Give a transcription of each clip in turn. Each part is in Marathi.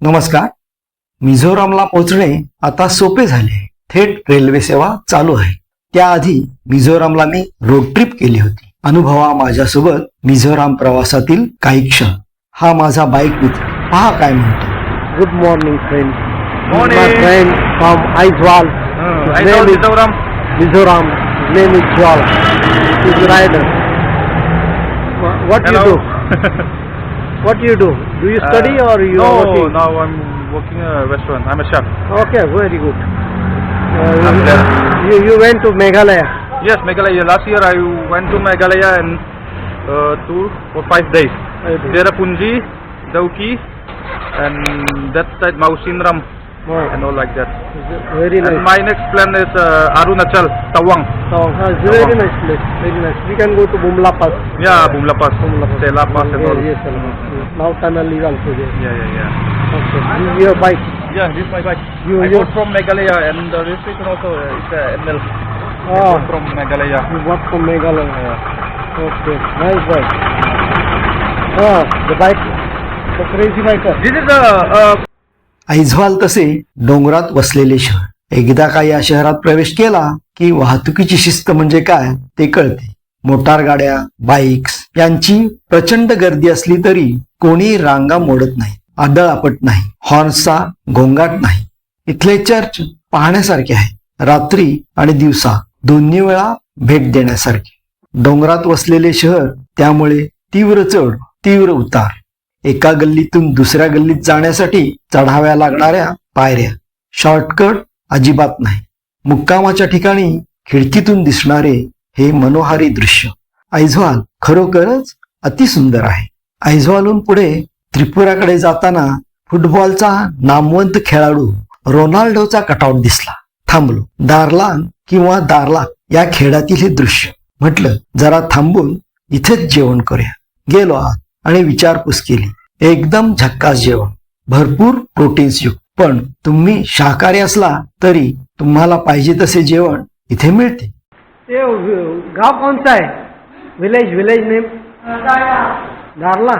नमस्कार. मिझोरामला पोहोचणे आता सोपे झाले. थेट रेल्वे सेवा चालू आहे. त्याआधी मिझोरामला मी रोड ट्रिप केली होती. अनुभवा माझ्यासोबत मिझोराम प्रवासातील काही क्षण. हा माझा बाईक मित्र पहा काय म्हणतो. Good morning, friend. Morning. My friend from Aizawl. His name is Mizoram. His name is Jwal. He's a rider. What do you Hello. do? What do you do? Do you study or you No, are working? now I'm working in a restaurant. I'm a chef. Okay, very good. I'm there. You went to Meghalaya. Yes, Meghalaya. Last year I went to Meghalaya and tour for 5 days. Cherrapunji, Dauki, and that side Mausinram Wow. and all like that. Very And nice. my next plan is Arunachal, Tawang. So, it's a very nice place. Very nice. We can go to Bumla Pass. Yeah, Bumla Pass, Bumla Pass. Sela Pass and all. Yes, now tunnel is also there. Yeah. Okay. This is your bike. Yeah, this is my bike. You- I you- got from Meghalaya and the registration also is ML. I Ah. got from Meghalaya. You bought from Meghalaya. Okay. Nice bike. The bike. The crazy biker. This is a Aizawl तसे डोंगरात वसलेले शहर. एकदा का या शहरात प्रवेश केला की वाहतुकीची शिस्त म्हणजे काय ते कळते. मोटार गाड्या, बाईक्स यांची प्रचंड गर्दी असली तरी कोणी रांगा मोडत नाही, आदळआपट नाही, हॉर्नचा गोंगाट नाही. इथले चर्च पाहण्यासारखे आहे. रात्री आणि दिवसा दोन्ही वेळा भेट देण्यासारखे. डोंगरात वसलेले शहर त्यामुळे तीव्र चढ तीव्र उतार. एका गल्लीतून दुसऱ्या गल्लीत जाण्यासाठी चढाव्या लागणाऱ्या पायऱ्या. शॉर्टकट अजिबात नाही. मुक्कामाच्या ठिकाणी खिडकीतून दिसणारे हे मनोहारी दृश्य. ऐझवाल खरोखरच अतिसुंदर आहे. ऐझवालहून पुढे त्रिपुराकडे जाताना फुटबॉलचा नामवंत खेळाडू रोनाल्डोचा कटआउट दिसला. थांबलो. दार्लान किंवा दार्ला या खेड्यातील हे दृश्य. म्हटलं जरा थांबून इथेच जेवण करूया. गेलो आत आणि विचारपूस केली. एकदम झक्कास जेवण, भरपूर प्रोटीन्स युक्त. पण तुम्ही शाकाहारी असला तरी तुम्हाला पाहिजे तसे जेवण इथे मिळते. ये गांव कौन सा है? Village name? Darla.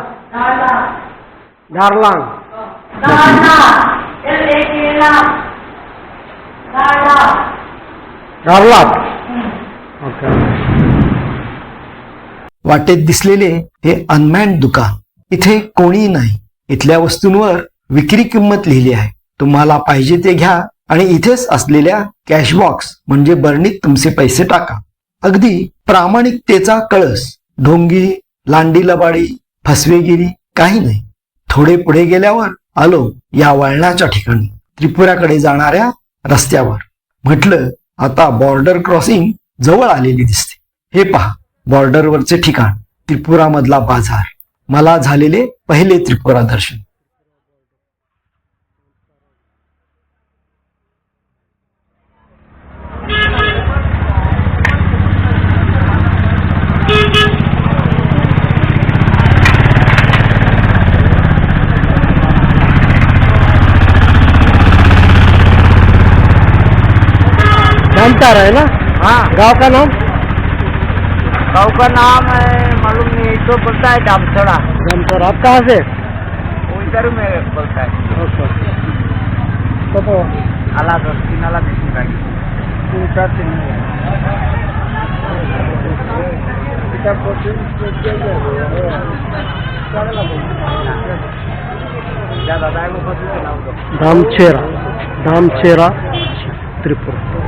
Darlang. Darla. Okay. वाटेत दिसलेले हे अनमॅन्ड दुकान. इथे कोणी नाही. इथल्या वस्तूंवर विक्री किंमत लिहिली आहे. तुम्हाला पाहिजे ते घ्या आणि इथेच असलेल्या कॅश बॉक्स म्हणजे बरणीत तुमचे पैसे टाका. अगदी प्रामाणिकतेचा कळस. ढोंगी, लांडी लबाडी, फसवेगिरी काही नाही. थोडे पुढे गेल्यावर आलो या वळणाच्या ठिकाणी, त्रिपुराकडे जाणाऱ्या रस्त्यावर. म्हटलं आता बॉर्डर क्रॉसिंग जवळ आलेली दिसते. हे पहा बॉर्डरवरचे ठिकाण, त्रिपुरा मधला बाजार. मला झालेले पहिले त्रिपुरा दर्शन. धामतार है ना? हाँ, गांव का नाम? गाँव का नाम है मालूम नहीं, तो बोलता है डामछड़ा। धामतार. आप कहाँ से? वो इधर में बोलता है अच्छा. तो अलग तीन अलग धामछेरा त्रिपुरा.